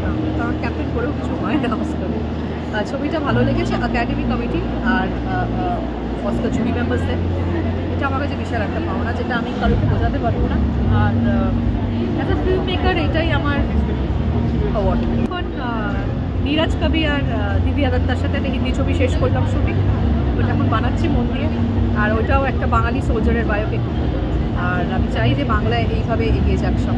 পাবো না, কারণ ক্যাপ্টেন করেও কিছু হয় না অস্কারে। ছবিটা ভালো লেগেছে একাডেমি কমিটি আর অস্কার জুরি মেম্বার্সদের, এটা আমার কাছে বিশাল একটা পাওনা, যেটা আমি কারোকে বোঝাতে পারবো না। আর অ্যাজ আ ফিল্ম মেকার এটাই আমার অ্যাওয়ার্ড। এখন নীরাজ কবি আর দিব্যা দত্তার সাথে একটা হিন্দি ছবি শেষ করলাম শুটিং, ওটা এখন বানাচ্ছি মন দিয়ে। আর ওইটাও একটা বাঙালি সোলজারের বায়োপিক। আর আমি চাই যে বাংলায় এইভাবে এগিয়ে যাক সব।